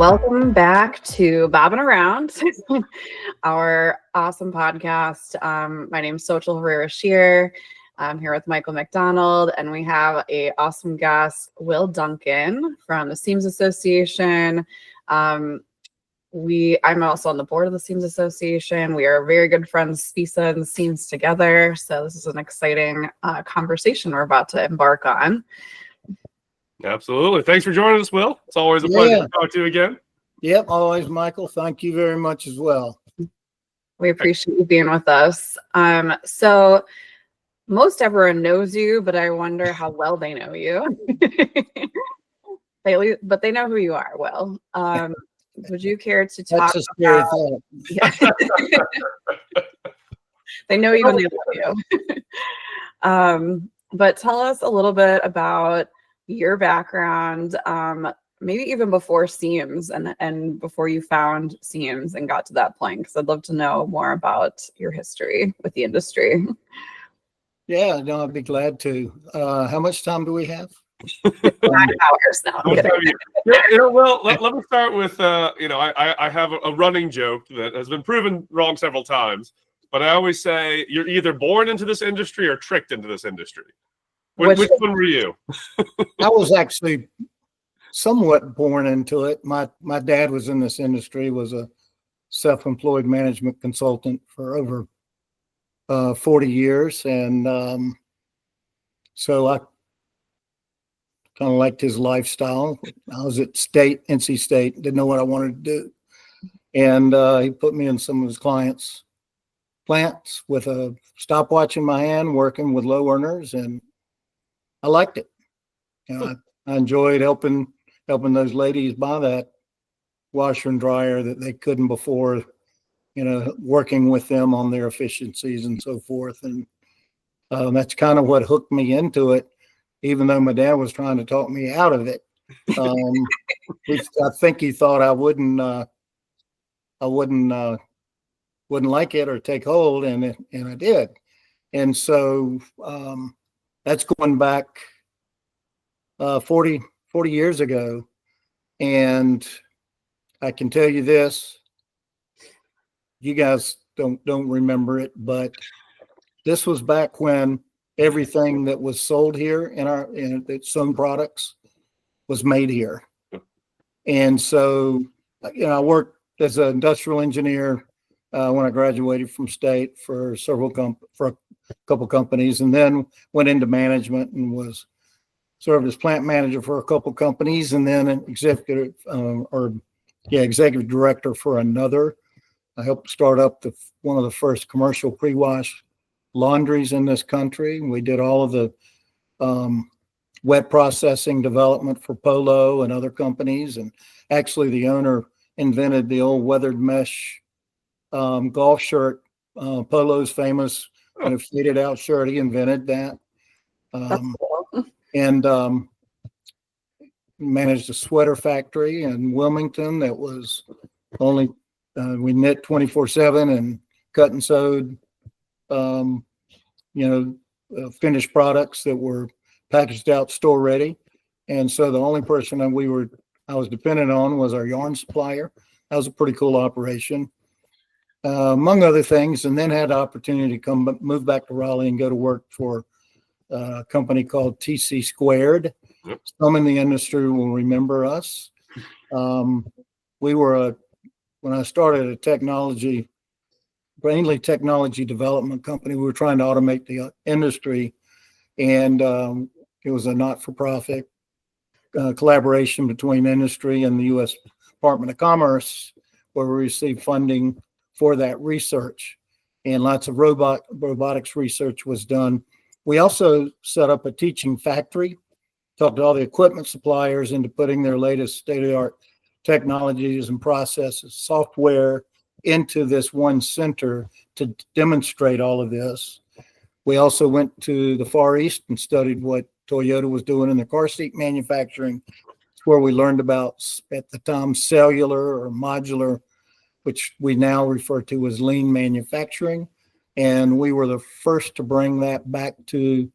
Welcome back to Bobbin Around, our awesome podcast. My name is Xochil Herrera Scheer. I'm here with Michael McDonald, and we have an awesome guest, Will Duncan from the SEAMS Association. I'm also on the board of the SEAMS Association. We are very good friends, SPESA and SEAMS together. So this is an exciting conversation we're about to embark on. Absolutely. Thanks for joining us, Will. It's always a pleasure to talk to you again. Yep, always, Michael. Thank you very much as well. We appreciate you being with us. So most everyone knows you, but I wonder how well they know you. But they know who you are, Will. Would you care to talk That's a scary thought. Yeah. They know you when they love you. But tell us a little bit about your background, maybe even before SEAMS and before you found SEAMS and got to that point, because I'd love to know more about your history with the industry. Yeah, no, I'd be glad to. How much time do we have? 9 hours now. Well, let me start with, I have a running joke that has been proven wrong several times, but I always say you're either born into this industry or tricked into this industry. Which one were you? I was actually somewhat born into it. My dad was in this industry, was a self-employed management consultant for over 40 years. And so I kind of liked his lifestyle. I was at NC State, didn't know what I wanted to do. And he put me in some of his plants with a stopwatch in my hand, working with low earners, and I liked it. I enjoyed helping those ladies buy that washer and dryer that they couldn't before, working with them on their efficiencies and so forth. And that's kind of what hooked me into it, even though my dad was trying to talk me out of it. I think he thought I wouldn't like it or take hold, and I did. And so that's going back 40 years ago. And I can tell you this, you guys don't remember it, but this was back when everything that was sold here in sewn products was made here. And so, I worked as an industrial engineer when I graduated from state for a couple companies, and then went into management and served as plant manager for a couple companies, and then an executive director for another. I helped start up one of the first commercial pre-wash laundries in this country. We did all of the wet processing development for Polo and other companies, and actually the owner invented the old weathered mesh golf shirt. Polo's famous kind of faded out shirt. He invented that. And managed a sweater factory in Wilmington that was only we knit 24/7 and cut and sewed finished products that were packaged out store ready. And so the only person I was dependent on was our yarn supplier. That was a pretty cool operation, among other things. And then had the opportunity to move back to Raleigh and go to work for a company called TC Squared. Yep. Some in the industry will remember us. We were when I started mainly technology development company. We were trying to automate the industry, and it was a not-for-profit collaboration between industry and the U.S. Department of Commerce, where we received funding for that research, and lots of robotics research was done. We also set up a teaching factory, talked to all the equipment suppliers into putting their latest state-of-the-art technologies and processes, software into this one center to demonstrate all of this. We also went to the Far East and studied what Toyota was doing in the car seat manufacturing. It's where we learned about, at the time, cellular or modular, which we now refer to as lean manufacturing. And we were the first to bring that back to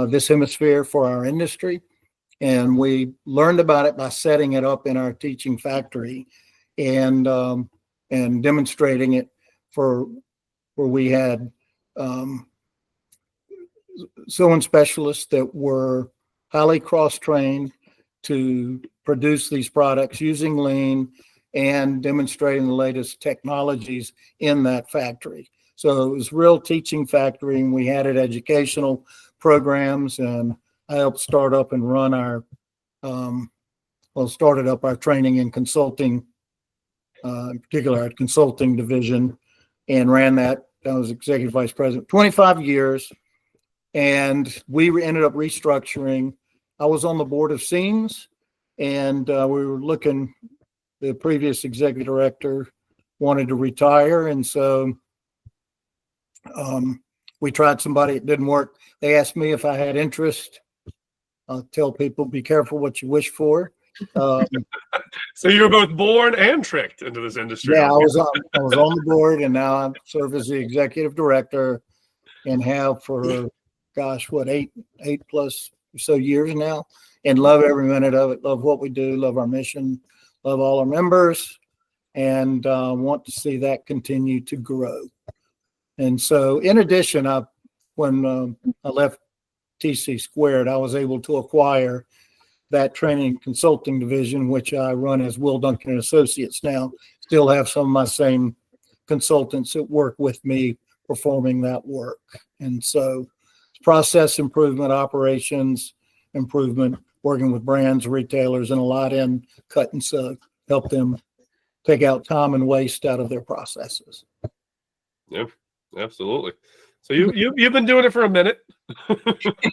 this hemisphere for our industry. And we learned about it by setting it up in our teaching factory and demonstrating it for where we had sewing specialists that were highly cross-trained to produce these products using lean and demonstrating the latest technologies in that factory. So it was real teaching factory, and we had educational programs, and I helped start up and run our, started up our training and consulting, in particular our consulting division, and ran that. I was executive vice president, 25 years, and we ended up restructuring. I was on the board of SEAMS, and we were looking, the previous executive director wanted to retire, and so we tried somebody, it didn't work. They asked me if I had interest. I'll tell people, be careful what you wish for. So you were both born and tricked into this industry. Yeah, I was on the board, and now I serve as the executive director and have for, gosh, what, eight plus or so years now, and love every minute of it. Love what we do, love our mission, love all our members, and want to see that continue to grow. And so, in addition, when I left TC Squared, I was able to acquire that training and consulting division, which I run as Will Duncan and Associates now. Still have some of my same consultants that work with me performing that work. And so process improvement, operations improvement, working with brands, retailers, and a lot in cut and sew, help them take out time and waste out of their processes. Yeah, absolutely. So you've been doing it for a minute.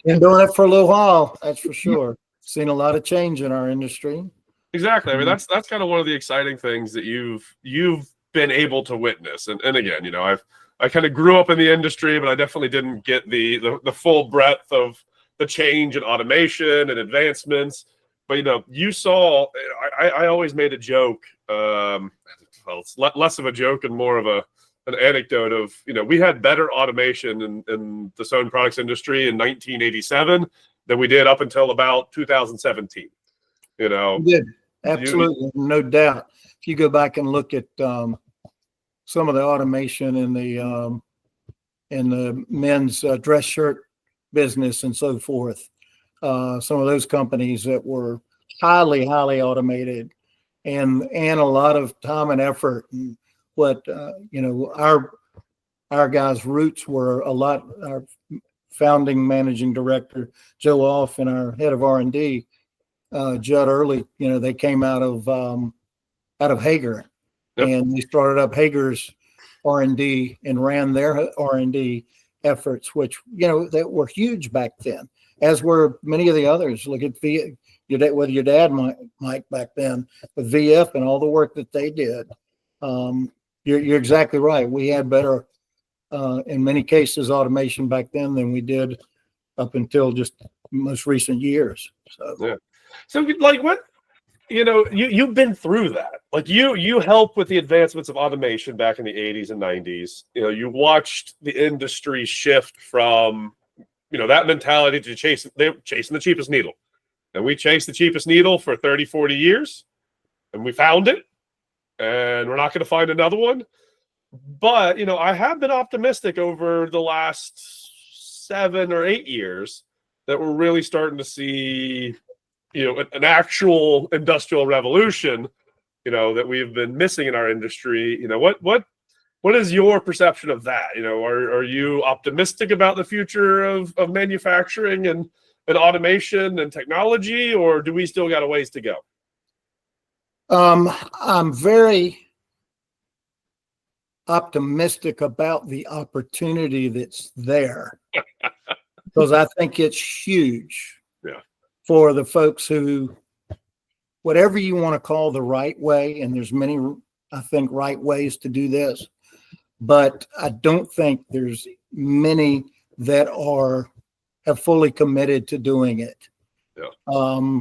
Been doing it for a little while, that's for sure. Seen a lot of change in our industry. Exactly. I mean, that's kind of one of the exciting things that you've been able to witness. And again, you know, I kind of grew up in the industry, but I definitely didn't get the full breadth of the change in automation and advancements. But, you know, you saw, I always made a joke. Well, it's less of a joke and more of an anecdote of, you know, we had better automation in the sewn products industry in 1987 than we did up until about 2017. You know, We did, absolutely, no doubt. If you go back and look at some of the automation in the men's dress shirt business and so forth, some of those companies that were highly automated and a lot of time and effort, and what you know, our guys' roots were a lot. Our founding managing director Joe Off and our head of R&D Judd Early, you know, they came out of Hager. Yep. And they started up Hager's R&D and ran their R&D efforts, which, you know, that were huge back then, as were many of the others. Look at with your dad, Mike, back then, with VF and all the work that they did. You're exactly right. We had better, in many cases, automation back then than we did up until just most recent years. So, yeah. So, like, what, you know, you've been through that. Like, you helped with the advancements of automation back in the 80s and 90s. You know, you watched the industry shift from, you know, that mentality to chasing the cheapest needle. And we chased the cheapest needle for 30, 40 years, and we found it, and we're not going to find another one. But, you know, I have been optimistic over the last 7 or 8 years that we're really starting to see, you know, an actual industrial revolution, you know, that we've been missing in our industry. You know, what is your perception of that? You know, are you optimistic about the future of manufacturing and automation and technology, or do we still got a ways to go? I'm very optimistic about the opportunity that's there because I think it's huge. Yeah. For the folks who, whatever you want to call the right way, and there's many, I think, right ways to do this, but I don't think there's many that have fully committed to doing it. Yeah.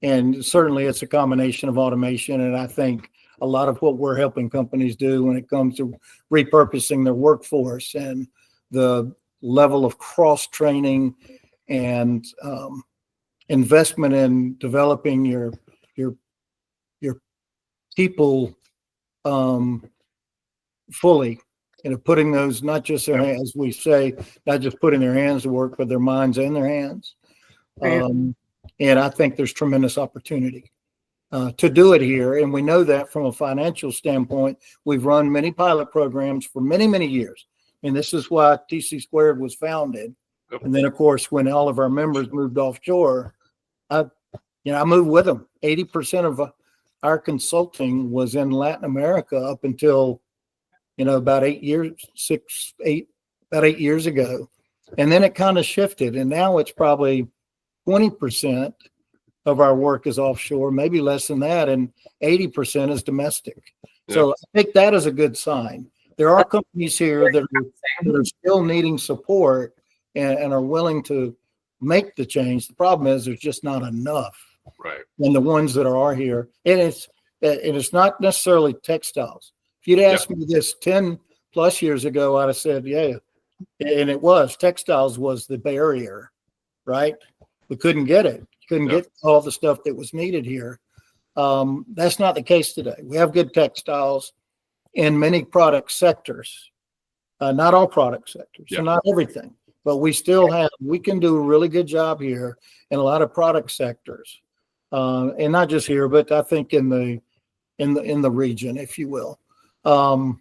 And certainly it's a combination of automation, and I think a lot of what we're helping companies do when it comes to repurposing their workforce and the level of cross-training and investment in developing your people fully, putting those, not just their hands, as we say, not just putting their hands to work, but their minds and their hands. Right. And I think there's tremendous opportunity to do it here. And we know that from a financial standpoint. We've run many pilot programs for many, many years. And this is why TC Squared was founded. And then, of course, when all of our members moved offshore, I moved with them. 80% of our consulting was in Latin America up until, about 8 years ago. And then it kind of shifted. And now it's probably 20% of our work is offshore, maybe less than that. And 80% is domestic. Yeah. So I think that is a good sign. There are companies here that are still needing support and are willing to make the change. The problem is there's just not enough. Right. And the ones that are here, and it's not necessarily textiles. If you'd asked me this 10 plus years ago, I'd have said, yeah. And it was, textiles was the barrier, right? We couldn't get it. Couldn't get all the stuff that was needed here. That's not the case today. We have good textiles in many product sectors, not all product sectors, so not everything, but we can do a really good job here in a lot of product sectors, and not just here, but I think in the region, if you will. The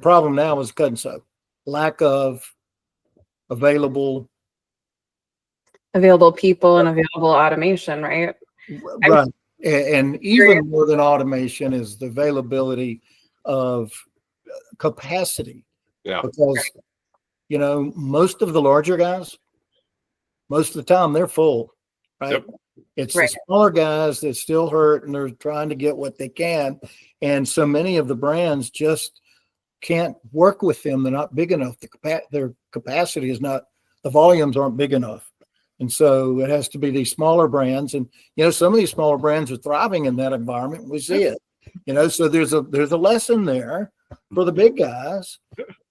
problem now is cut and sew, lack of available people and available automation, right? Right. And even more than automation is the availability of capacity. Yeah. Because, most of the larger guys, most of the time they're full, right? Yep. It's the smaller guys that still hurt and they're trying to get what they can. And so many of the brands just can't work with them. They're not big enough. Their capacity is not, the volumes aren't big enough. And so it has to be these smaller brands. And, some of these smaller brands are thriving in that environment. We see it, so there's a lesson there for the big guys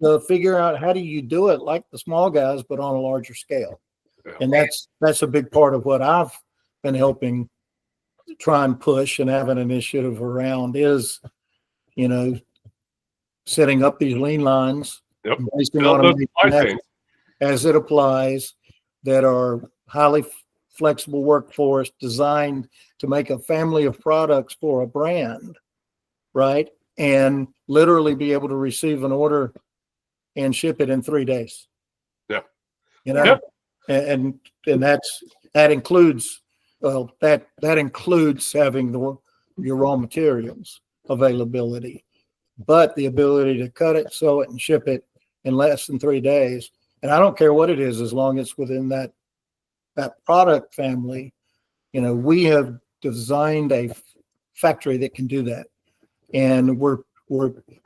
to figure out how do you do it like the small guys, but on a larger scale. And that's a big part of what I've been helping try and push and have an initiative around is, setting up these lean lines, wasting automation as it applies, that are highly flexible workforce designed to make a family of products for a brand, right? And literally be able to receive an order and ship it in 3 days. Yeah. And that includes, that includes having your raw materials availability, but the ability to cut it, sew it, and ship it in less than 3 days. And I don't care what it is, as long as it's within that product family. We have designed a factory that can do that. And we're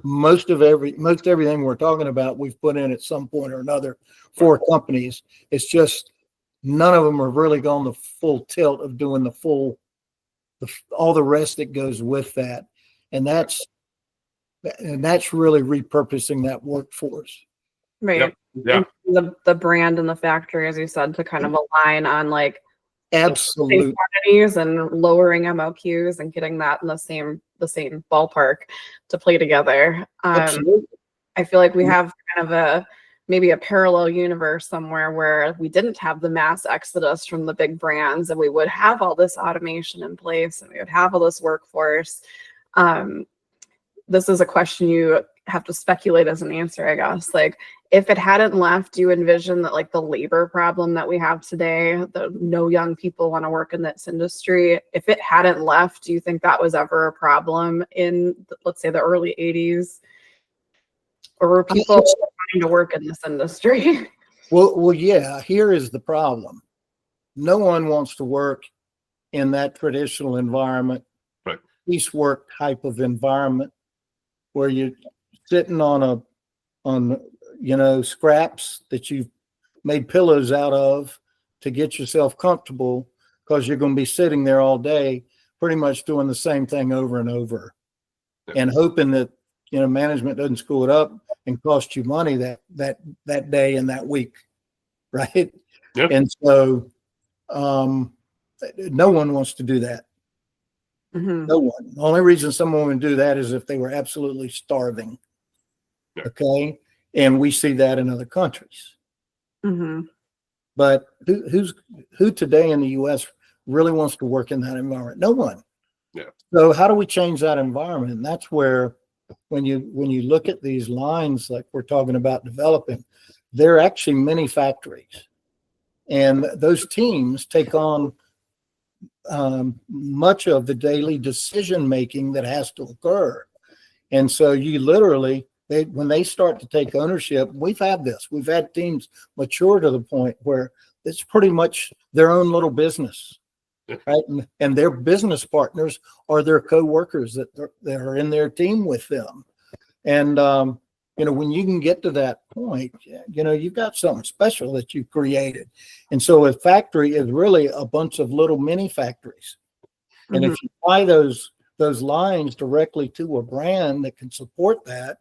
most everything we're talking about, we've put in at some point or another for companies. It's just none of them have really gone the full tilt of doing all the rest that goes with that. And that's really repurposing that workforce. Right. Yeah. The brand and the factory, as you said, to kind of align on absolute quantities and lowering MOQs and getting that in the same ballpark to play together. Absolutely. I feel like we have kind of maybe a parallel universe somewhere where we didn't have the mass exodus from the big brands, and we would have all this automation in place and we would have all this workforce. This is a question you have to speculate as an answer, I guess. If it hadn't left, do you envision that the labor problem that we have today, no young people want to work in this industry, if it hadn't left, do you think that was ever a problem in, let's say, the early 80s? Or were people wanting to work in this industry? Well, yeah, here is the problem. No one wants to work in that traditional environment, right? Piecework type of environment where you're sitting on scraps that you've made pillows out of to get yourself comfortable, because you're going to be sitting there all day pretty much doing the same thing over and over, and hoping that management doesn't screw it up and cost you money that day and that week, right? Yep. And so No one wants to do that. Mhm. No one. The only reason someone would do that is if they were absolutely starving. Yeah. Okay. And we see that in other countries. Mhm. But who today in the US really wants to work in that environment? No one. Yeah. So how do we change that environment? And that's where when you look at these lines like we're talking about developing, they're actually mini factories. And those teams take on much of the daily decision making that has to occur. And so you literally, when they start to take ownership, we've had teams mature to the point where it's pretty much their own little business, right? And their business partners are their co-workers that are in their team with them. And, when you can get to that point, you've got something special that you created. And so a factory is really a bunch of little mini factories. And if you buy those lines directly to a brand that can support that,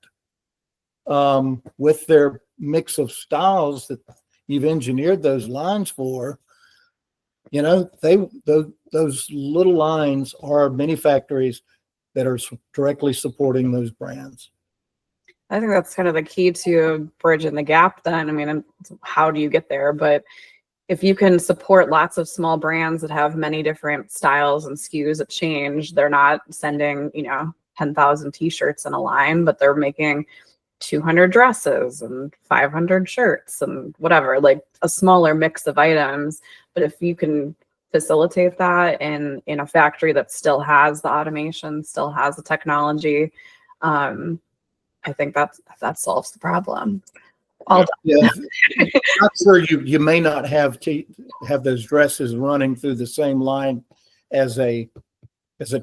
with their mix of styles that you've engineered those lines for, those little lines are mini factories that are directly supporting those brands. I think that's kind of the key to bridging the gap then. I mean, how do you get there? But if you can support lots of small brands that have many different styles and SKUs that change, they're not sending, 10,000 t-shirts in a line, but they're making 200 dresses and 500 shirts and whatever, like a smaller mix of items. But if you can facilitate that in a factory that still has the automation, still has the technology, I think that solves the problem. Yeah. Not sure you may not have those dresses running through the same line as a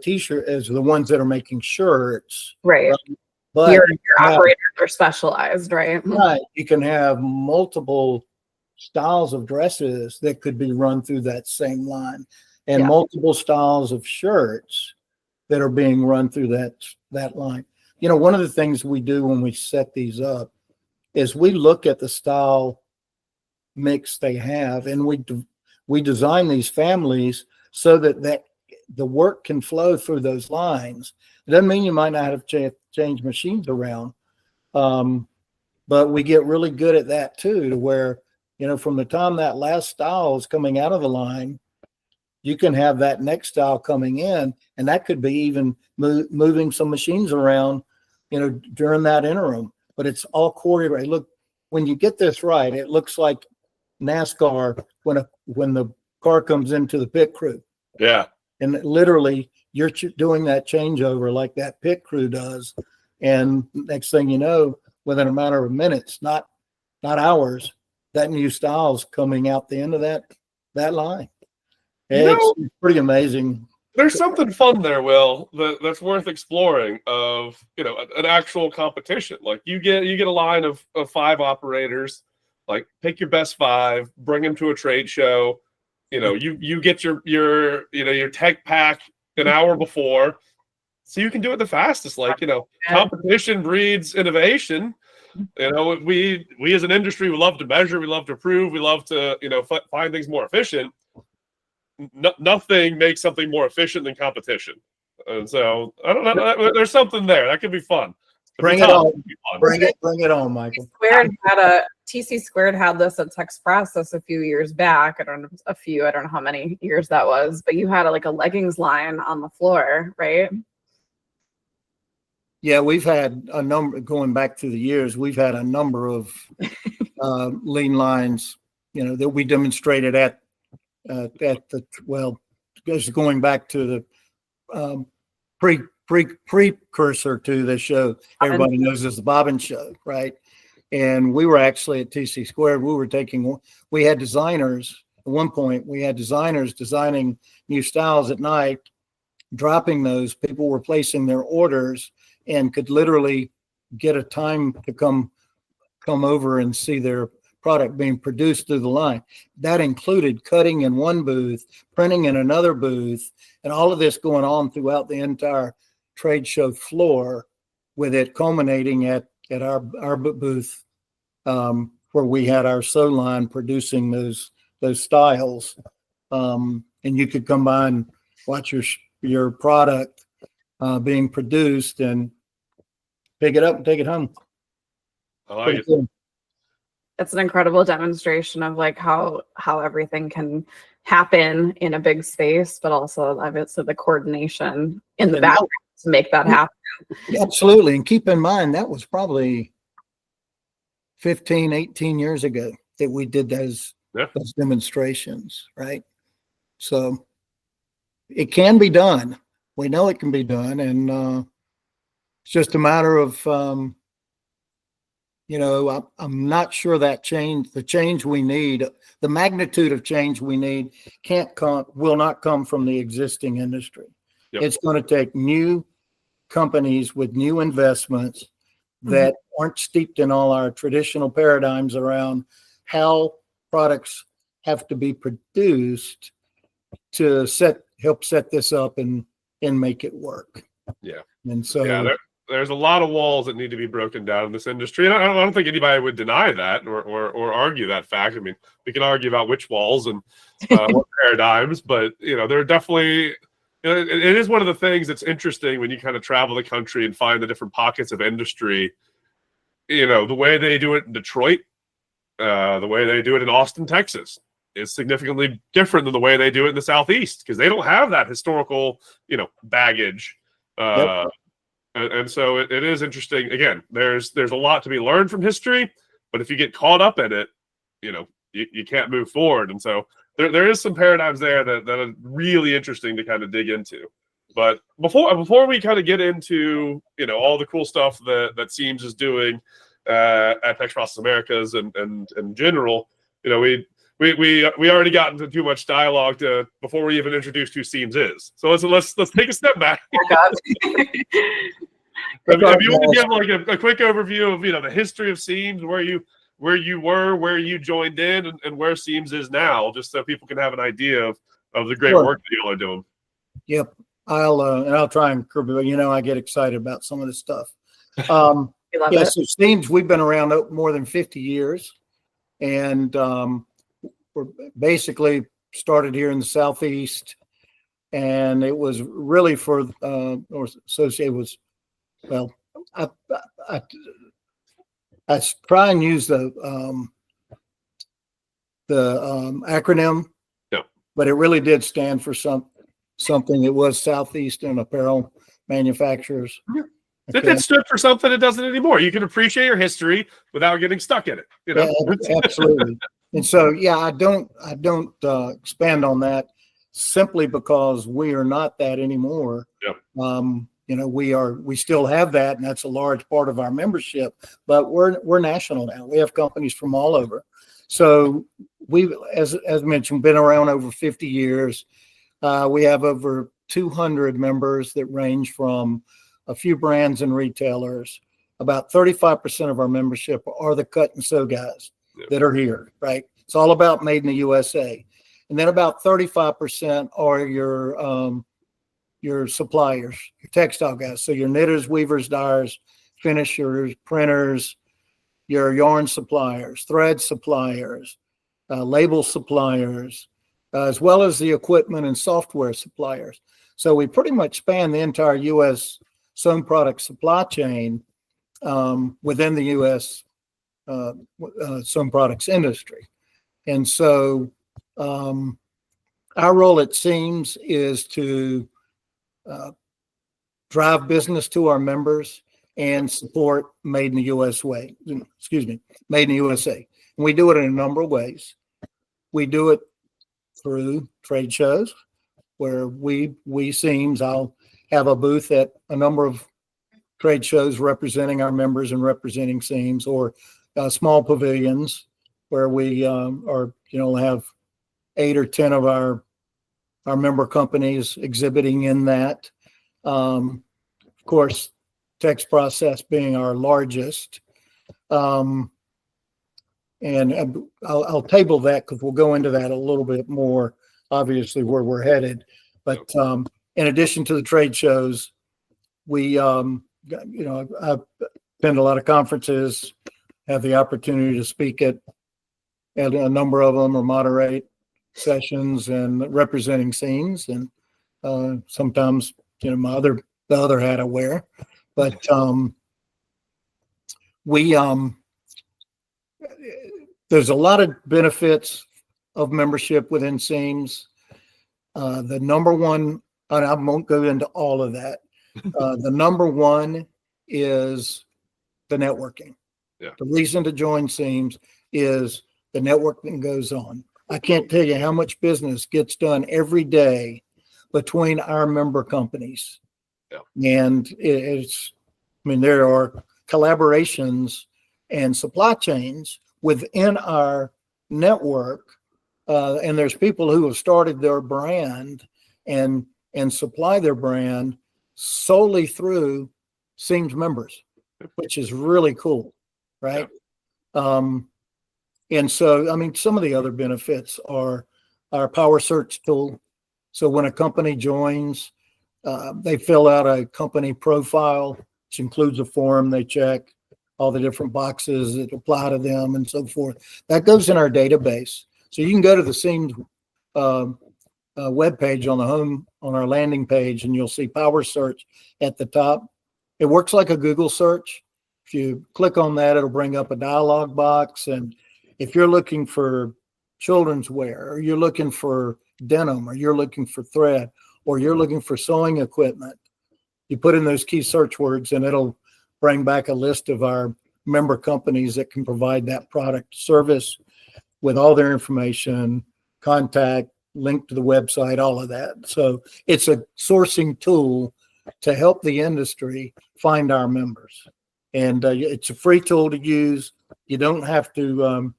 t-shirt as the ones that are making shirts. Right. But your operators are specialized, right? Right. You can have multiple styles of dresses that could be run through that same line, and multiple styles of shirts that are being run through that line. One of the things we do when we set these up is we look at the style mix they have, and we design these families so that the work can flow through those lines. It doesn't mean you might not have to change machines around, but we get really good at that too, to where, from the time that last style is coming out of the line, you can have that next style coming in, and that could be even moving some machines around, during that interim. But it's all choreographed. Look, when you get this right, it looks like NASCAR when the car comes into the pit crew. Yeah. And literally, you're doing that changeover like that pit crew does, and next thing you know, within a matter of minutes, not hours, that new style's coming out the end of that line. It's pretty amazing. There's something fun there, Will, that's worth exploring of, an actual competition. Like you get a line of 5 operators, like pick your best 5, bring them to a trade show. You get your tech pack an hour before, so you can do it the fastest. Like, competition breeds innovation. We as an industry, we love to measure, we love to prove, we love to, find things more efficient. Nothing makes something more efficient than competition. And so I don't know. There's something there that could be fun. Bring it on. Bring it on, Michael. TC Squared had this at Texprocess a few years back. I don't know how many years that was, but you had a leggings line on the floor, right? Yeah, we've had a number going back through the years. We've had a number of lean lines, that we demonstrated at going back to the precursor to the show. Everybody knows as the Bobbin Show, right? And we were actually at TC Squared. We had designers at one point. We had designers designing new styles at night, dropping those. People were placing their orders and could literally get a time to come over and see their product being produced through the line. That included cutting in one booth, printing in another booth, and all of this going on throughout the entire trade show floor, with it culminating at our booth, where we had our sew line producing those styles. and you could come by and watch your product being produced and pick it up and take it home. I like it. Cool. It's an incredible demonstration of like how everything can happen in a big space, but also obviously the coordination in the background to make that happen. Absolutely. And keep in mind, that was probably 15, 18 years ago that we did those demonstrations, right? So it can be done. We know it can be done. And it's just a matter of, I'm not sure that the change we need, the magnitude of change we need will not come from the existing industry. Yep. It's going to take new companies with new investments that aren't steeped in all our traditional paradigms around how products have to be produced to help set this up and make it work. Yeah. And so there's a lot of walls that need to be broken down in this industry. And I don't think anybody would deny that or argue that fact. I mean, we can argue about which walls and what paradigms, but there are definitely, it is one of the things that's interesting when you kind of travel the country and find the different pockets of industry. The way they do it in Detroit, the way they do it in Austin, Texas, is significantly different than the way they do it in the Southeast, because they don't have that historical, baggage. And so it is interesting. Again, there's a lot to be learned from history, but if you get caught up in it, you can't move forward. And so there is some paradigms there that are really interesting to kind of dig into. But before we kind of get into all the cool stuff that SEAMS is doing at Texprocess Americas and in general, we already got into too much dialogue before we even introduced who SEAMS is. So let's take a step back. If you want to give like a quick overview of the history of SEAMS, where you were, where you joined in, and where SEAMS is now, just so people can have an idea of the great work that you all are doing. Yep, I'll try and curb it. I get excited about some of this stuff. So SEAMS, we've been around more than 50 years, and we're basically started here in the Southeast, and it was really for or associated with. Well, I try and use the acronym, but it really did stand for something. It was Southeastern Apparel Manufacturers. Okay. It stood for something it doesn't anymore. You can appreciate your history without getting stuck in it. Yeah, absolutely. And so, I don't expand on that simply because we are not that anymore. Yep. We still have that, and that's a large part of our membership, but we're national now. We have companies from all over. So we've, as mentioned, been around over 50 years. We have over 200 members that range from a few brands and retailers. About 35% of our membership are the cut and sew guys that are here, right? It's all about made in the USA. And then about 35% are your suppliers, your textile guys. So your knitters, weavers, dyers, finishers, printers, your yarn suppliers, thread suppliers, label suppliers, as well as the equipment and software suppliers. So we pretty much span the entire U.S. sewn product supply chain within the U.S. Sewn products industry. And so our role at SEAMS is to drive business to our members and support made in the US way. Made in the USA. And we do it in a number of ways. We do it through trade shows where we SEAMS, I'll have a booth at a number of trade shows representing our members and representing SEAMS, or small pavilions where we have 8 or 10 of our member companies exhibiting in that. Of course, Texprocess being our largest. And I'll table that because we'll go into that a little bit more, obviously, where we're headed. But in addition to the trade shows, we, I attend a lot of conferences, have the opportunity to speak at a number of them or moderate. sessions and representing SEAMS, and sometimes, the other hat I wear. But there's a lot of benefits of membership within SEAMS. The number one, and I won't go into all of that. The number one is the networking. Yeah. The reason to join SEAMS is the networking goes on. I can't tell you how much business gets done every day between our member companies. Yeah. And there are collaborations and supply chains within our network. And there's people who have started their brand and supply their brand solely through SEAMS members, which is really cool, right? Yeah. And so, some of the other benefits are our Power Search tool. So when a company joins, they fill out a company profile, which includes a form. They check all the different boxes that apply to them and so forth. That goes in our database. So you can go to the SEAMS webpage on our landing page, and you'll see Power Search at the top. It works like a Google search. If you click on that, it'll bring up a dialog box. And if you're looking for children's wear, or you're looking for denim, or you're looking for thread, or you're looking for sewing equipment, you put in those key search words, and it'll bring back a list of our member companies that can provide that product service with all their information, contact, link to the website, all of that. So it's a sourcing tool to help the industry find our members. And it's a free tool to use. You don't have to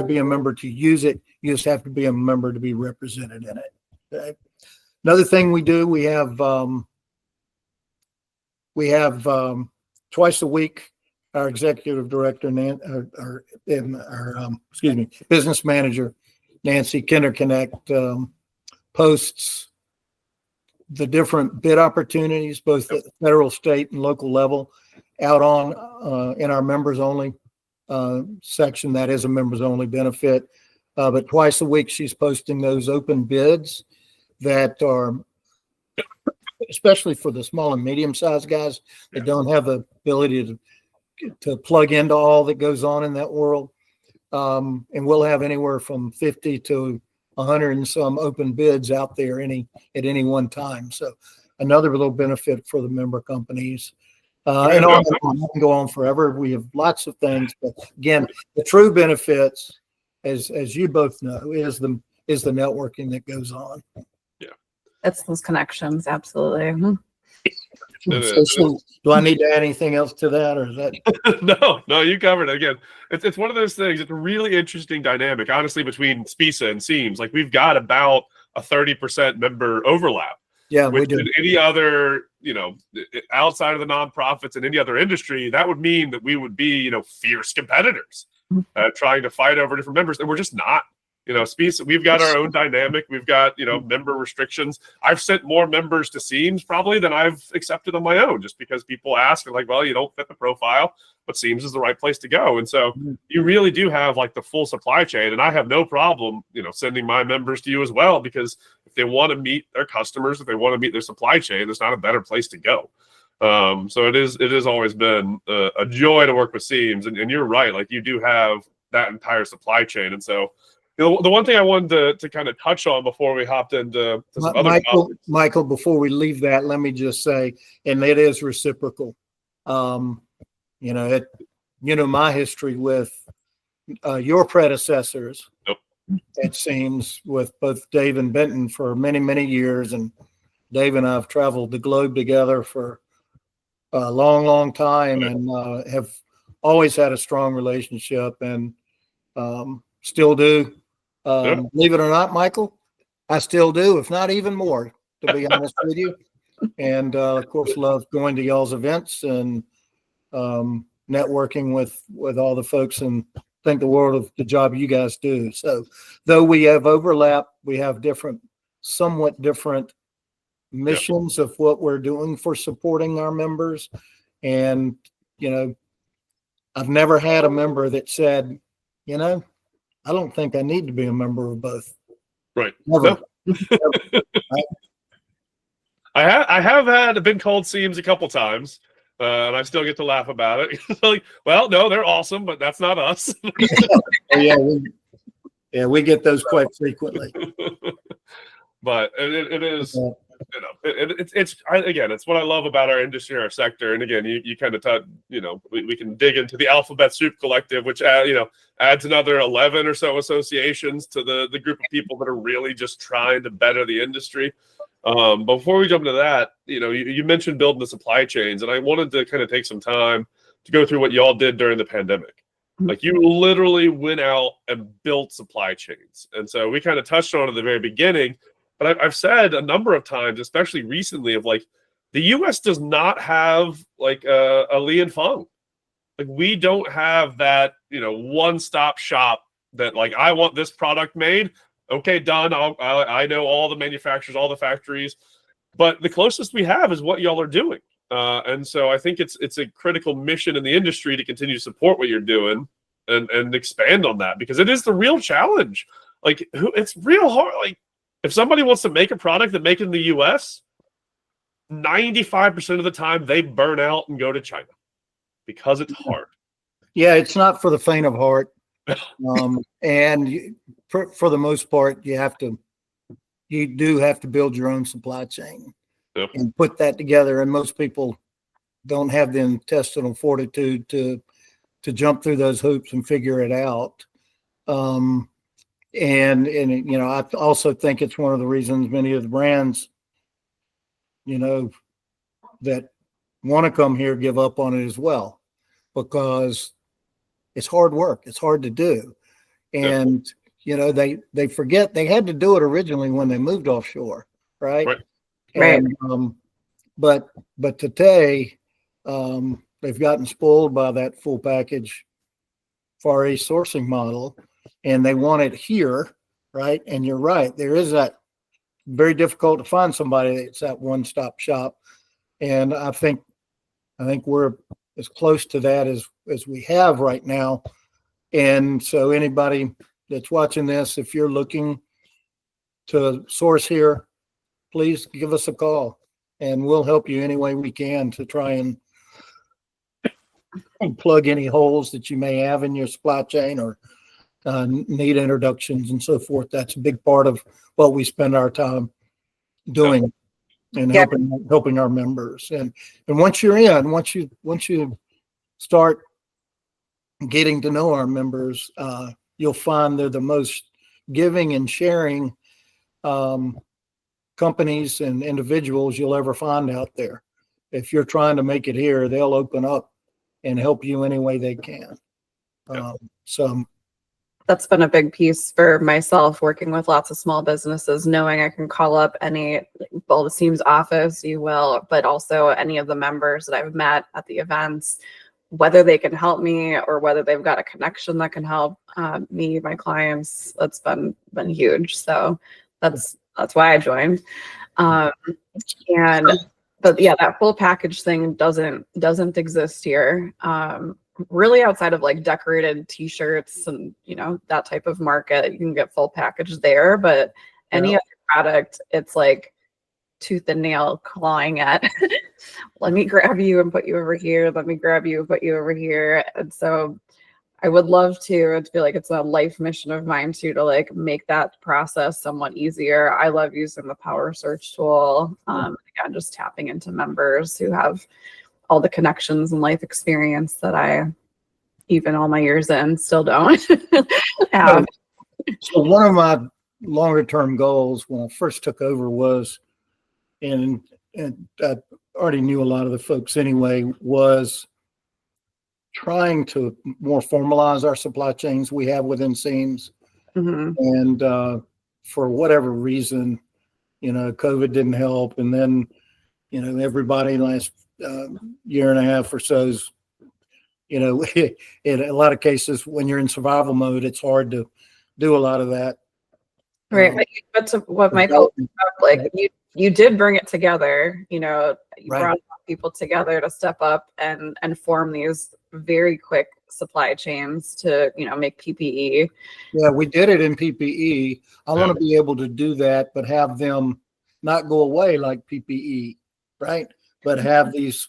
be a member to use it. You just have to be a member to be represented in it. Okay? Another thing we do, we have twice a week, our executive director, business manager, Nancy Kinderconnect, posts the different bid opportunities, both at the federal, state, and local level, out on in our members only section. That is a members only benefit. But twice a week, she's posting those open bids that are, especially for the small and medium sized guys that don't have the ability to plug into all that goes on in that world. And we'll have anywhere from 50 to 100 and some open bids out there at any one time. So another little benefit for the member companies. And on and on. I can go on forever. We have lots of things, but again, the true benefits, as you both know, is the networking that goes on. Yeah, it's those connections, absolutely. So, do I need to add anything else to that, or is that? No, you covered it. Again, it's one of those things. It's a really interesting dynamic, honestly, between SPESA and SEAMS. Like, we've got about a 30% member overlap. Yeah, we do. Any other, outside of the nonprofits and any other industry, that would mean that we would be, fierce competitors trying to fight over different members, and we're just not. SPESA, we've got our own dynamic. We've got, member restrictions. I've sent more members to SEAMS probably than I've accepted on my own, just because people ask, and like, well, you don't fit the profile, but SEAMS is the right place to go. And so you really do have like the full supply chain. And I have no problem, sending my members to you as well, because if they want to meet their customers, if they want to meet their supply chain, there's not a better place to go. So it has always been a joy to work with SEAMS. And you're right, like, you do have that entire supply chain. And so, the one thing I wanted to kind of touch on before we hopped into some other topics. Michael, before we leave that, let me just say, and it is reciprocal. My history with your predecessors, it seems, with both Dave and Benton for many, many years. And Dave and I have traveled the globe together for a long, long time, and have always had a strong relationship, and still do. Believe it or not, Michael, I still do, if not even more, to be honest with you. And of course, love going to y'all's events and networking with all the folks, and think the world of the job you guys do. So though we have overlap, we have somewhat different missions of what we're doing for supporting our members. And, I've never had a member that said, I don't think I need to be a member of both. Right. Never. No. I have been called SEAMS a couple times, and I still get to laugh about it. Like, well, no, they're awesome, but that's not us. We get those quite frequently. But it is, it's what I love about our industry, our sector. And again, you kind of we can dig into the Alphabet Soup Collective, which adds another 11 or so associations to the group of people that are really just trying to better the industry. But before we jump into that, you mentioned building the supply chains, and I wanted to kind of take some time to go through what y'all did during the pandemic. Like, you literally went out and built supply chains. And so we kind of touched on it at the very beginning, but I've said a number of times, especially recently, of like, the U.S. does not have like a Li and Feng. Like, we don't have that, one-stop shop that, like, I want this product made. Okay, done. I know all the manufacturers, all the factories, but the closest we have is what y'all are doing. And so I think it's a critical mission in the industry to continue to support what you're doing and expand on that, because it is the real challenge. Like, it's real hard. Like, if somebody wants to make a product that make it in the US, 95% of the time they burn out and go to China because it's hard. Yeah, it's not for the faint of heart. And for the most part, you do have to build your own supply chain. Yep. And put that together. And most people don't have the intestinal fortitude to jump through those hoops and figure it out. And I also think it's one of the reasons many of the brands, that want to come here give up on it as well, because it's hard work. It's hard to do. And, they forget they had to do it originally when they moved offshore. Right. And, but today, they've gotten spoiled by that full package Far East sourcing model, and they want it here, right? And you're right, there is that very difficult to find somebody that's that one-stop shop, and I think we're as close to that as we have right now. And so anybody that's watching this, if you're looking to source here, please give us a call, and we'll help you any way we can to try and plug any holes that you may have in your supply chain, or need introductions and so forth. That's a big part of what we spend our time doing, and helping our members. And once you're in, once you start getting to know our members, you'll find they're the most giving and sharing companies and individuals you'll ever find out there. If you're trying to make it here, they'll open up and help you any way they can. So that's been a big piece for myself, working with lots of small businesses, knowing I can call up the SEAMS office, but also any of the members that I've met at the events, whether they can help me or whether they've got a connection that can help me, my clients. That's been huge. So that's why I joined. But yeah, that full package thing doesn't exist here. Really, outside of like decorated t-shirts and that type of market, you can get full package there. But any other product, it's like tooth and nail clawing at. Let me grab you and put you over here. Let me grab you and put you over here. And so I would love to feel like it's a life mission of mine too, to like make that process somewhat easier. I love using the power search tool. Again, just tapping into members who have all the connections and life experience that I, even all my years in, still don't have. So one of my longer term goals when I first took over was, and I already knew a lot of the folks anyway, was trying to more formalize our supply chains we have within SEAMS. Mm-hmm. And for whatever reason, COVID didn't help. And then, everybody last year and a half or so is, in a lot of cases, when you're in survival mode, it's hard to do a lot of that. Right. But to what Michael, like you did bring it together, you brought people together to step up and form these very quick supply chains to, make PPE. Yeah, we did it in PPE. I want to be able to do that, but have them not go away like PPE, right? But have these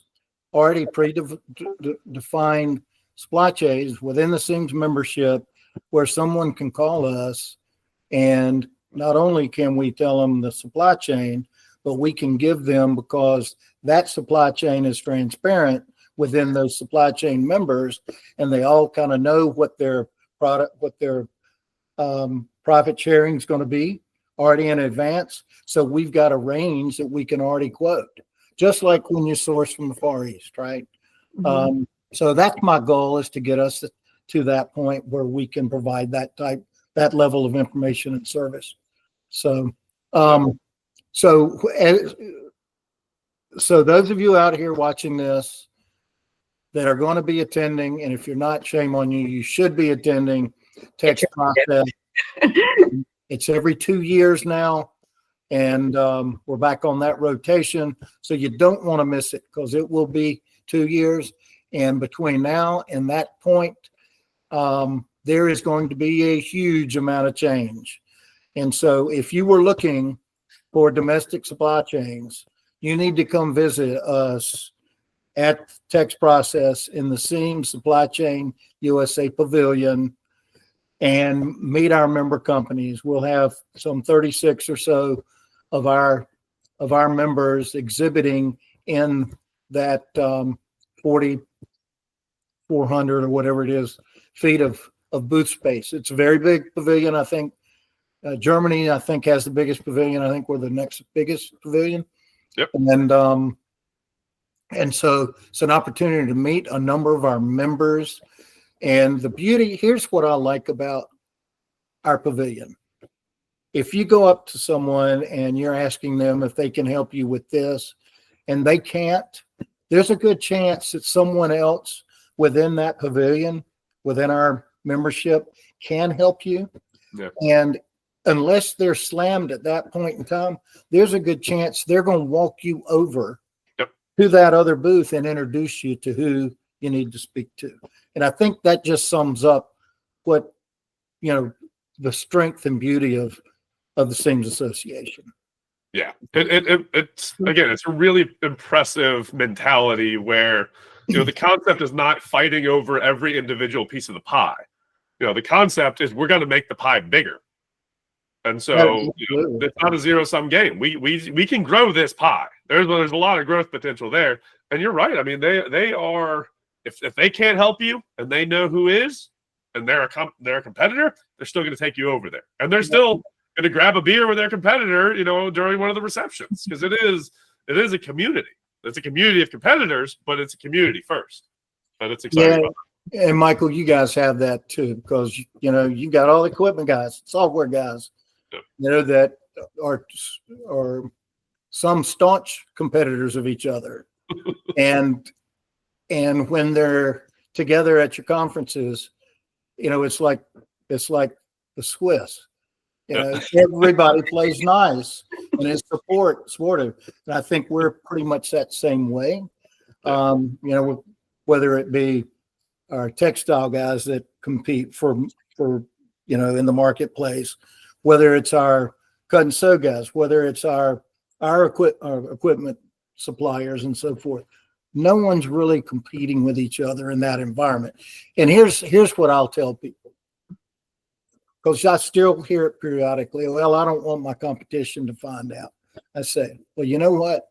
already predefined supply chains within the SEAMS membership where someone can call us, and not only can we tell them the supply chain, but we can give them, because that supply chain is transparent within those supply chain members, and they all kind of know what their profit sharing is going to be already in advance. So we've got a range that we can already quote, just like when you source from the Far East, right? Mhm. So that's my goal, is to get us to that point where we can provide that level of information and service. So, so those of you out here watching this that are going to be attending, and if you're not, shame on you, you should be attending Texprocess. It's every 2 years now, and we're back on that rotation. So you don't want to miss it, because it will be 2 years. And between now and that point, there is going to be a huge amount of change. And so if you were looking for domestic supply chains, you need to come visit us at Texprocess in the SEAMS Supply Chain USA Pavilion and meet our member companies. We'll have some 36 or so of our members exhibiting in that 4,400 or whatever it is feet of booth space. It's a very big pavilion. I think Germany, has the biggest pavilion. I think we're the next biggest pavilion. Yep. And so it's an opportunity to meet a number of our members. And the beauty, here's what I like about our pavilion. If you go up to someone and you're asking them if they can help you with this, and they can't, there's a good chance that someone else within that pavilion, within our membership, can help you. Yeah. And unless they're slammed at that point in time, there's a good chance they're going to walk you over to that other booth and introduce you to who you need to speak to. And I think that just sums up what, the strength and beauty of the SEAMS Association. Yeah, it's again, it's a really impressive mentality where, the concept is not fighting over every individual piece of the pie. The concept is we're going to make the pie bigger. And so it's not a zero-sum game. We can grow this pie. There's a lot of growth potential there. And you're right. I mean, they are, if they can't help you and they know who is, and they're a competitor, they're still going to take you over there. And they're still going to grab a beer with their competitor, during one of the receptions, because it is a community. It's a community of competitors, but it's a community first. And it's exciting. Yeah. And Michael, you guys have that too, because you got all the equipment guys, software guys, that are some staunch competitors of each other. and when they're together at your conferences, it's like the Swiss. Everybody plays nice and is supportive. And I think we're pretty much that same way. Whether it be our textile guys that compete for in the marketplace, whether it's our cut and sew guys, whether it's our equipment suppliers and so forth. No one's really competing with each other in that environment. And here's what I'll tell people, because I still hear it periodically. Well, I don't want my competition to find out. I say, well, you know what?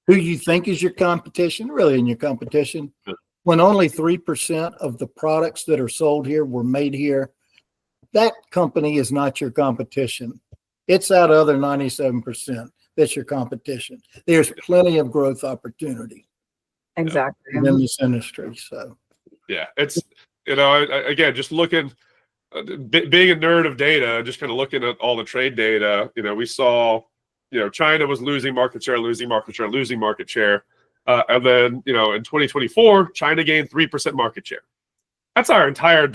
Who you think is your competition really in your competition? When only 3% of the products that are sold here were made here, that company is not your competition. It's that other 97% that's your competition. There's plenty of growth opportunity. Exactly. In this industry. So yeah, it's again, just looking, being a nerd of data, just kind of looking at all the trade data. We saw, China was losing market share, and then in 2024, China gained 3% market share. That's our entire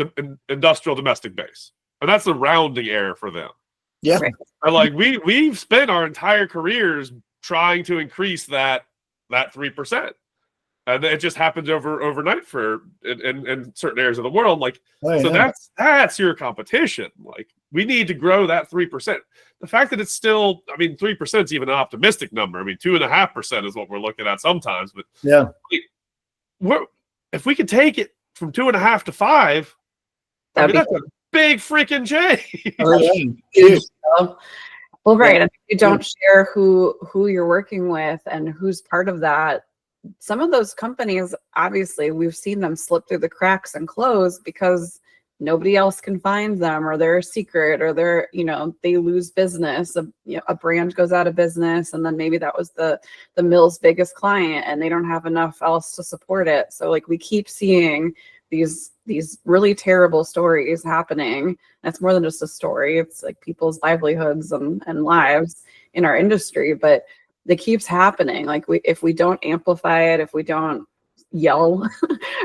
industrial domestic base, and that's the rounding error for them. Yeah, and we've spent our entire careers trying to increase that 3%. and it just happens overnight in certain areas of the world. Like, Oh, so yeah. that's your competition. Like, we need to grow that 3%. The fact that it's still, I mean, 3% is even an optimistic number. I mean, 2.5% is what we're looking at sometimes. But Yeah. if we could take it from 2.5 to 5, I mean, that's a big freaking change. Oh, yeah. Huge. Well, right. Yeah. And if you don't share who you're working with and who's part of that, some of those companies, obviously, we've seen them slip through the cracks and close because nobody else can find them, or they're a secret, or they're, they lose business. A brand goes out of business, and then maybe that was the mill's biggest client, and they don't have enough else to support it. So like, we keep seeing these really terrible stories happening. That's more than just a story. It's like people's livelihoods and lives in our industry, but it keeps happening. Like, if we don't amplify it, if we don't yell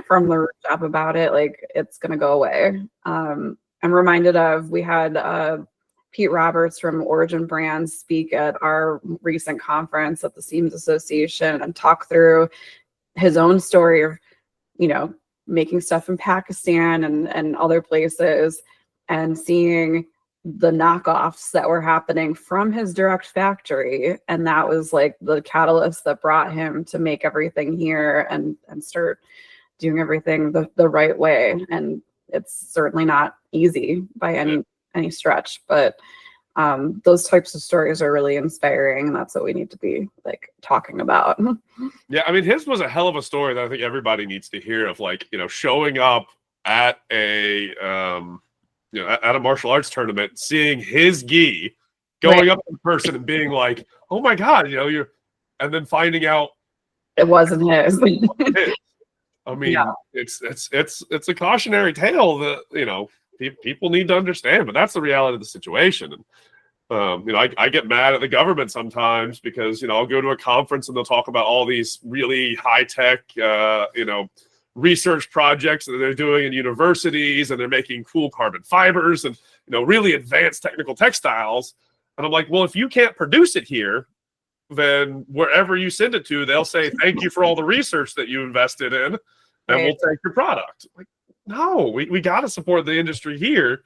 from the rooftop about it, like, it's going to go away. I'm reminded of, we had Pete Roberts from Origin Brands speak at our recent conference at the SEAMS Association and talk through his own story of, making stuff in Pakistan and other places, and seeing the knockoffs that were happening from his direct factory. And that was like the catalyst that brought him to make everything here and start doing everything the right way. And it's certainly not easy by any stretch, but those types of stories are really inspiring, and that's what we need to be like talking about. Yeah, I mean, his was a hell of a story that I think everybody needs to hear, of like, showing up at a at a martial arts tournament, seeing his gi, going up to the person and being like, "Oh my God," and then finding out it wasn't his. I mean, it's a cautionary tale that people need to understand, but that's the reality of the situation. And I get mad at the government sometimes because I'll go to a conference and they'll talk about all these really high tech research projects that they're doing in universities, and they're making cool carbon fibers and really advanced technical textiles. And I'm like, well, if you can't produce it here, then wherever you send it to, they'll say thank you for all the research that you invested in, and we'll take your product. Like, no, we got to support the industry here.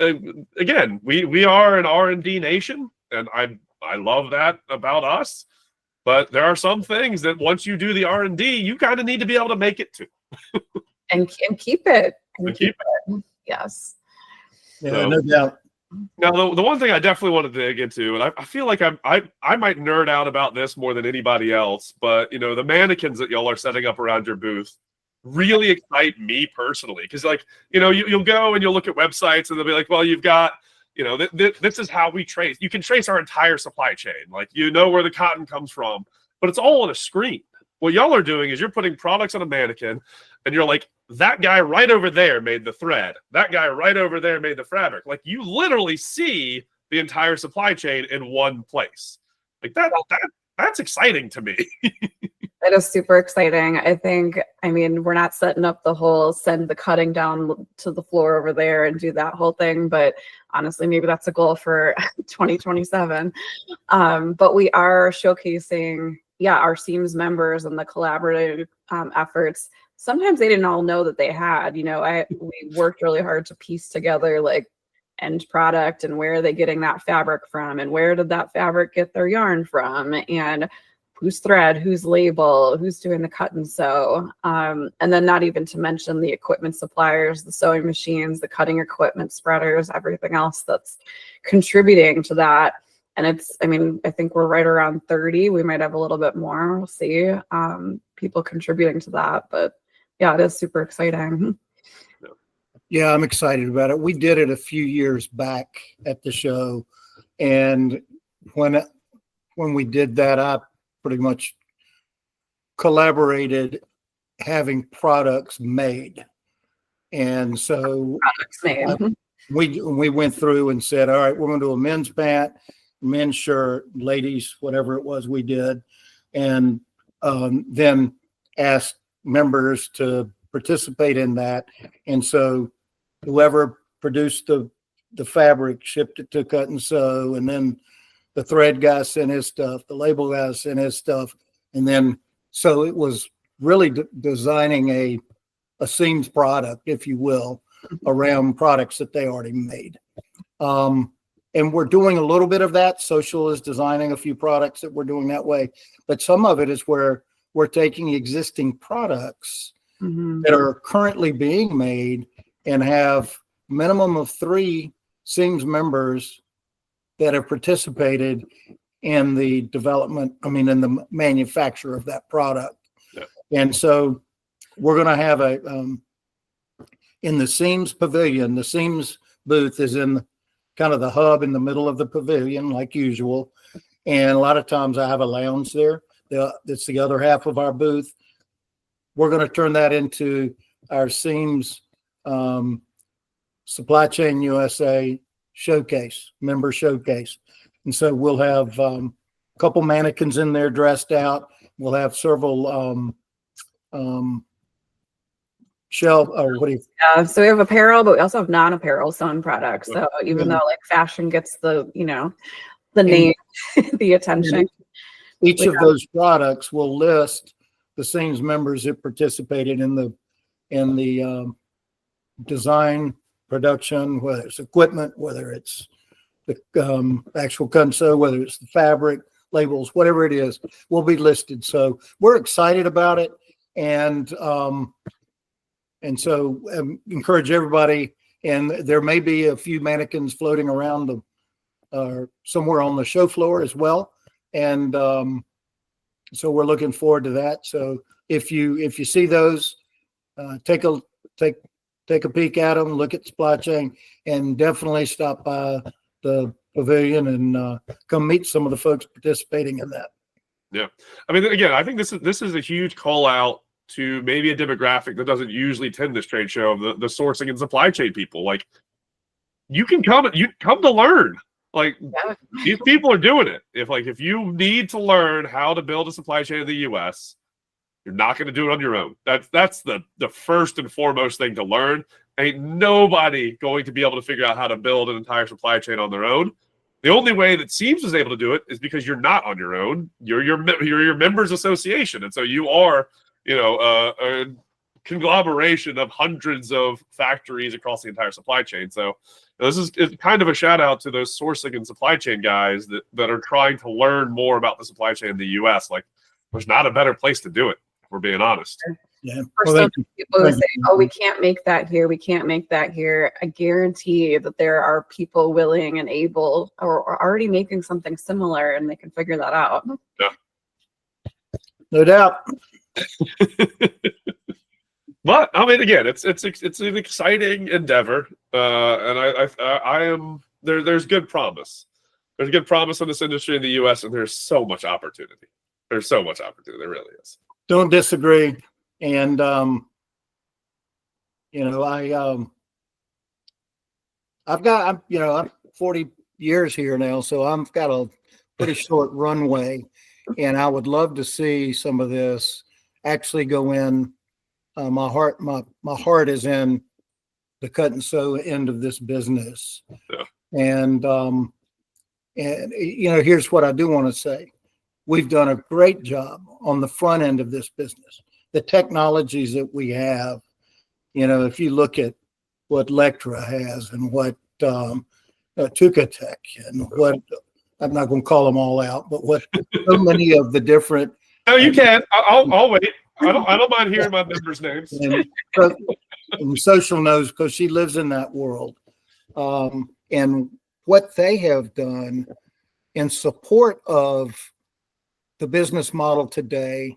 Again, we are an R&D nation, and I love that about us. But there are some things that once you do the R&D, you kind of need to be able to make it to. and keep it. And keep it. Yes. Yeah, So, no doubt. Now, the one thing I definitely want to dig into, and I feel like I might nerd out about this more than anybody else, but the mannequins that y'all are setting up around your booth really excite me personally, because you'll go and you'll look at websites and they'll be like, well, you've got this is how we trace. You can trace our entire supply chain, like where the cotton comes from, but it's all on a screen. What y'all are doing is you're putting products on a mannequin, and you're like, that guy right over there made the thread. That guy right over there made the fabric. Like, you literally see the entire supply chain in one place. Like that's exciting to me. It is super exciting. We're not setting up the whole send the cutting down to the floor over there and do that whole thing, but honestly, maybe that's a goal for 2027. But we are showcasing, our SEAMS members and the collaborative efforts. Sometimes they didn't all know that they had, we worked really hard to piece together like end product, and where are they getting that fabric from, and where did that fabric get their yarn from, and whose thread, whose label, who's doing the cut and sew. And then not even to mention the equipment suppliers, the sewing machines, the cutting equipment, spreaders, everything else that's contributing to that. And I think we're right around 30. We might have a little bit more. We'll see. People contributing to that. But yeah, it is super exciting. Yeah, I'm excited about it. We did it a few years back at the show. And when we did that, I pretty much collaborated having products made. And so we went through and said, all right, we're going to do a men's pant, men's shirt, ladies, whatever it was we did. And then asked members to participate in that. And so whoever produced the fabric shipped it to Cut and Sew, and then the thread guy sent his stuff, the label guy sent his stuff, and then so it was really designing a SEAMS product, if you will, around products that they already made. And we're doing a little bit of that. Xochil is designing a few products that we're doing that way. But some of it is where we're taking existing products that are currently being made and have minimum of 3 SEAMS members that have participated in the development, in the manufacture of that product. Yeah. And so we're going to have in the SEAMS pavilion, the SEAMS booth is in kind of the hub in the middle of the pavilion, like usual. And a lot of times I have a lounge there. That's the other half of our booth. We're going to turn that into our SEAMS Supply Chain USA showcase, member showcase. And so we'll have a couple mannequins in there dressed out. We'll have several shelf or what do you? Yeah, so we have apparel, but we also have non-apparel sewn products. So even though like fashion gets the the name, the attention, each of those products will list the SEAMS members that participated in the design, production, whether it's equipment, whether it's the actual cut sew, whether it's the fabric, labels, whatever it is, will be listed. So we're excited about it, and so encourage everybody. And there may be a few mannequins floating around somewhere on the show floor as well. And so we're looking forward to that. So if you see those, take a peek at them, look at the supply chain, and definitely stop by the pavilion and come meet some of the folks participating in that. Yeah, again, I think this is a huge call out to maybe a demographic that doesn't usually attend this trade show, the sourcing and supply chain people. Like, you come to learn. Like, these people are doing it. If you need to learn how to build a supply chain in the US, you're not going to do it on your own. That's the first and foremost thing to learn. Ain't nobody going to be able to figure out how to build an entire supply chain on their own. The only way that SEAMS is able to do it is because you're not on your own. You're your members association, and so you are a conglomeration of hundreds of factories across the entire supply chain. So it's kind of a shout out to those sourcing and supply chain guys that are trying to learn more about the supply chain in the US. Like, there's not a better place to do it, if we're being honest. Yeah. For some people who say, "Oh, we can't make that here. We can't make that here." I guarantee that there are people willing and able, or already making something similar, and they can figure that out. Yeah. No doubt. But again, it's an exciting endeavor, and I am there. There's good promise. There's good promise in this industry in the U.S., and there's so much opportunity. There's so much opportunity. There really is. Don't disagree. And I'm 40 years here now, so I've got a pretty short runway, and I would love to see some of this actually go in. My heart is in the cut and sew end of this business. Yeah. And here's what I do want to say. We've done a great job on the front end of this business. The technologies that we have, if you look at what Lectra has and what Tukatech and what, I'm not going to call them all out, but what so many of the different. No, you can. I'll wait. I don't mind hearing my members' names. And Xochil knows because she lives in that world. And what they have done in support of the business model today,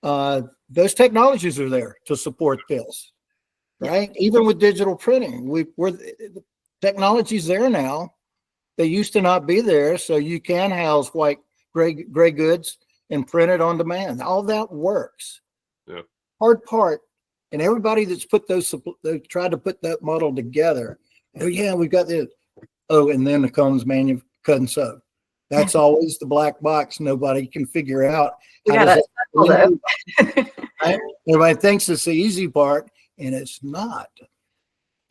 those technologies are there to support this, right? Even with digital printing, the technology's there now. They used to not be there, so you can house white gray goods and print it on demand. All that works. Yeah. Hard part, and everybody that's they tried to put that model together. Oh yeah, we've got this. Oh, and then it comes cut and sew. That's always the black box. Nobody can figure out. Everybody thinks it's the easy part, and it's not.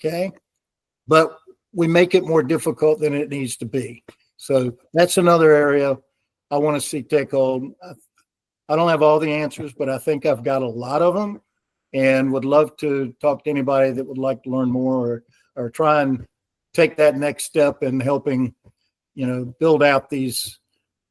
Okay, but we make it more difficult than it needs to be. So that's another area I want to see take hold. I don't have all the answers, but I think I've got a lot of them, and would love to talk to anybody that would like to learn more or try and take that next step in helping, build out these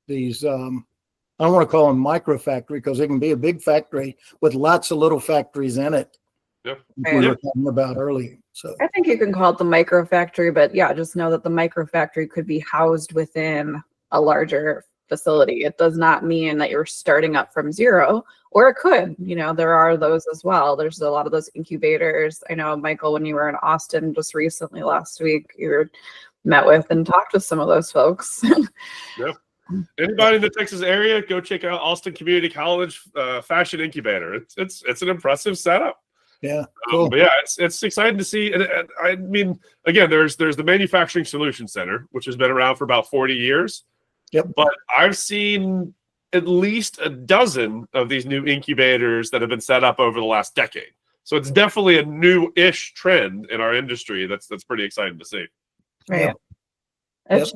I don't want to call them micro factory, because it can be a big factory with lots of little factories in it. Yep. We were talking about earlier. So I think you can call it the micro factory, but yeah, just know that the micro factory could be housed within a larger facility. It does not mean that you're starting up from zero, or it could. There are those as well. There's a lot of those incubators. I know, Michael, when you were in Austin just recently last week, you were met with and talked with some of those folks. Yep. Anybody in the Texas area, go check out Austin Community College Fashion Incubator. It's an impressive setup. Yeah, cool. But yeah, it's exciting to see. And I mean, again, there's the Manufacturing Solutions Center, which has been around for about 40 years. Yep. But I've seen at least a dozen of these new incubators that have been set up over the last decade. So it's definitely a new-ish trend in our industry. That's pretty exciting to see. Right. Yep.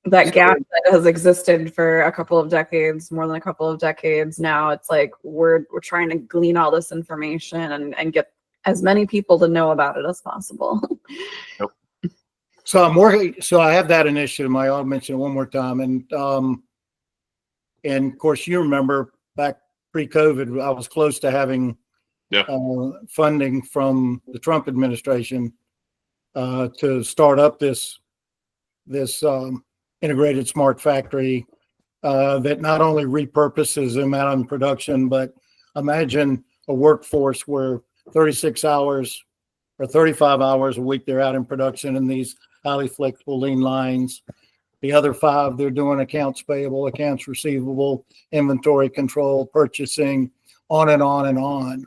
That gap that has existed for a couple of decades, more than a couple of decades now. It's like we're trying to glean all this information and get as many people to know about it as possible. Yep. So I'm working. So I have that initiative. I'll mention it one more time. And of course, you remember back pre-COVID, I was close to having funding from the Trump administration to start up this integrated smart factory that not only repurposes them out in production, but imagine a workforce where 36 hours or 35 hours a week they're out in production in these highly flexible lean lines. The other 5, they're doing accounts payable, accounts receivable, inventory control, purchasing, on and on and on,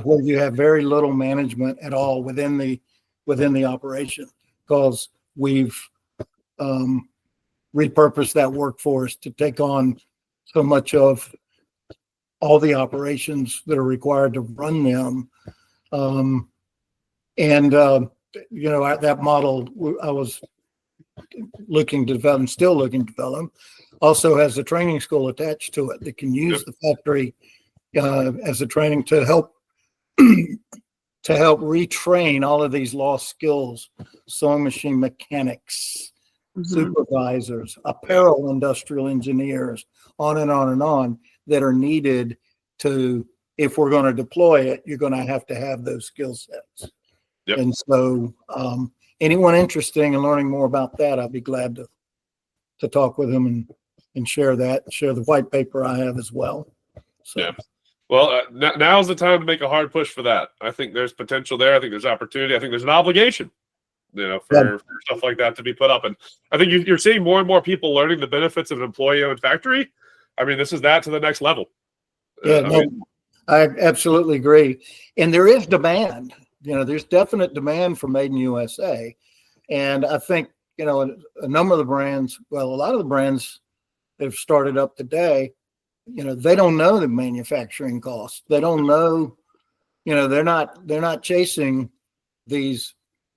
where you have very little management at all within the operation, because we've repurpose that workforce to take on so much of all the operations that are required to run them. That model I was looking to develop and still looking to develop also has a training school attached to it that can use the factory as a training to help retrain all of these lost skills, sewing machine mechanics, supervisors, apparel industrial engineers, on and on and on, that are needed to, if we're going to deploy it, you're going to have those skill sets. Yep. And so anyone interested in learning more about that, I'd be glad to talk with them and share the white paper I have as well. So. Yeah. Well, now's the time to make a hard push for that. I think there's potential there. I think there's opportunity. I think there's an obligation, for stuff like that to be put up. And I think you're seeing more and more people learning the benefits of an employee-owned factory. I mean, this is that to the next level. I absolutely agree. And there is demand. There's definite demand for Made in USA. And I think, a number of the brands, a lot of the brands that have started up today, they don't know the manufacturing costs. They don't know, they're not chasing these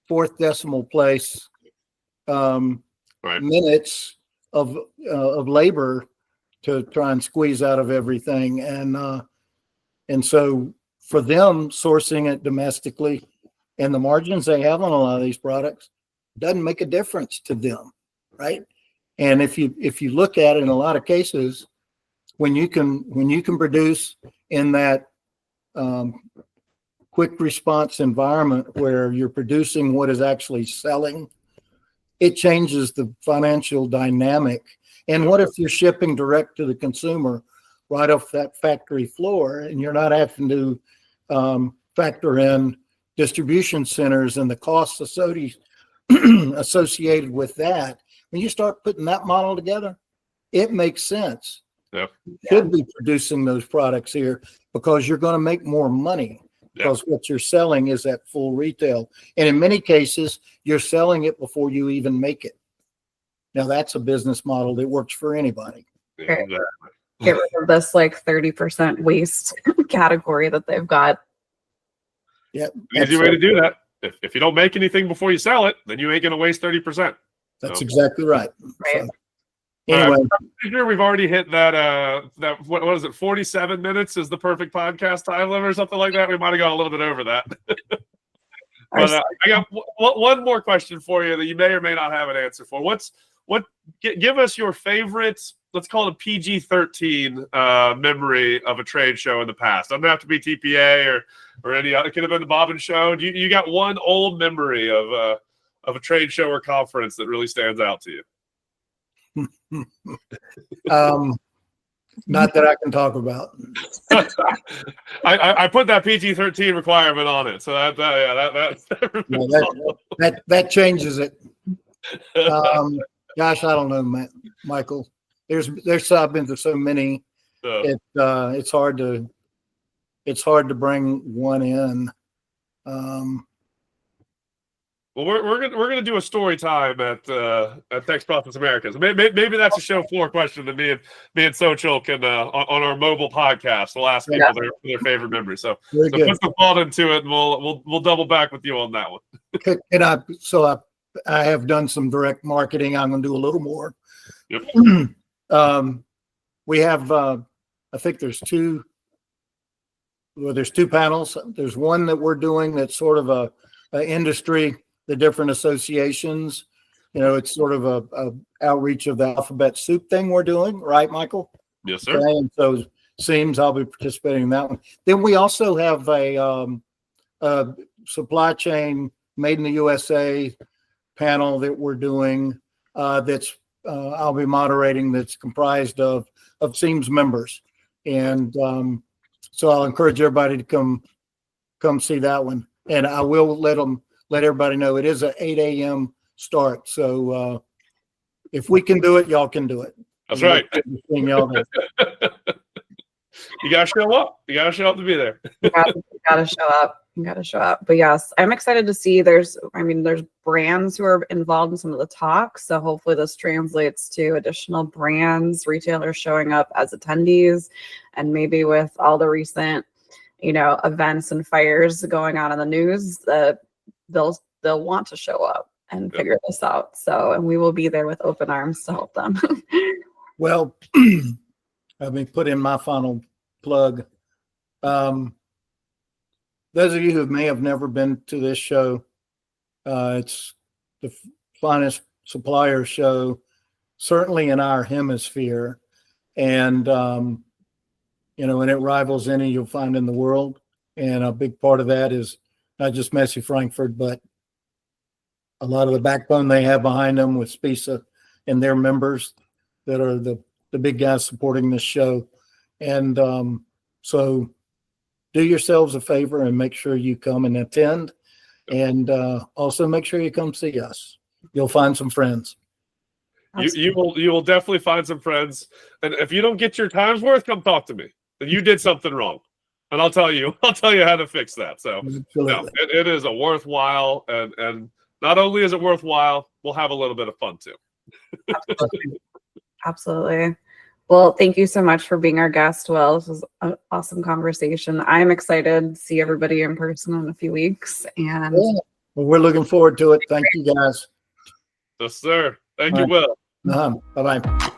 fourth decimal place minutes of labor to try and squeeze out of everything. And so for them, sourcing it domestically and the margins they have on a lot of these products doesn't make a difference to them, right? And if you look at it, in a lot of cases, when you can produce in that quick response environment where you're producing what is actually selling, it changes the financial dynamic. And what if you're shipping direct to the consumer right off that factory floor, and you're not having to factor in distribution centers and the costs associated with that? When you start putting that model together, it makes sense. Yep. You should be producing those products here because you're going to make more money, because what you're selling is at full retail. And in many cases, you're selling it before you even make it. Now, that's a business model that works for anybody. Yeah, exactly. Get rid of this 30% waste category that they've got. Yeah. Easy way to do that. If you don't make anything before you sell it, then you ain't going to waste 30%. That's exactly right. Right. Anyway, I'm sure we've already hit that what is it, 47 minutes is the perfect podcast time limit or something like that. We might have gone a little bit over that. But I got one more question for you that you may or may not have an answer for. Give us your favorite, let's call it a PG-13 memory of a trade show in the past. Doesn't have to be TPA or any other. It could have been the Bobbin Show. You got one old memory of a trade show or conference that really stands out to you? Not that I can talk about. I put that PG-13 requirement on it, so that changes it. Gosh, I don't know, Michael. There's I've been to so many. It's hard to bring one in. Well, we're gonna do a story time at Texprocess Americas. Maybe that's a show floor question that me and Xochil can on our mobile podcast. We'll ask people their favorite memory. So put some thought into it, and we'll double back with you on that one. And I have done some direct marketing. I'm going to do a little more. Yep. We have I think there's two panels. There's one that we're doing that's sort of a industry. The different associations, it's sort of a outreach of the alphabet soup thing we're doing, right, Michael? Yes, sir. Okay, and so SEAMS, I'll be participating in that one. Then we also have a supply chain made in the USA panel that we're doing that's I'll be moderating, that's comprised of SEAMS members. And so I'll encourage everybody to come see that one. And I will let everybody know it is an 8 a.m. start. So if we can do it, y'all can do it. That's right. You gotta show up. You gotta show up to be there. You gotta show up. You gotta show up. But yes, I'm excited to see there's brands who are involved in some of the talks. So hopefully this translates to additional brands, retailers showing up as attendees, and maybe with all the recent, events and fires going on in the news, they'll want to show up and figure this out. So, and we will be there with open arms to help them. Well, let me put in my final plug. Those of you who may have never been to this show, it's the finest supplier show, certainly in our hemisphere. And, and it rivals any you'll find in the world. And a big part of that is not just Messy Frankfurt, but a lot of the backbone they have behind them with SPESA and their members that are the big guys supporting this show. And so do yourselves a favor and make sure you come and attend. And also make sure you come see us. You'll find some friends. You will definitely find some friends. And if you don't get your time's worth, come talk to me. Then you did something wrong. And I'll tell you how to fix that. So no, it is a worthwhile, and not only is it worthwhile, we'll have a little bit of fun too. Absolutely. Well, thank you so much for being our guest, Will. This was an awesome conversation. I'm excited to see everybody in person in a few weeks. And well, we're looking forward to it. Thank you, guys. Yes, sir. Thank you, Will. Bye-bye.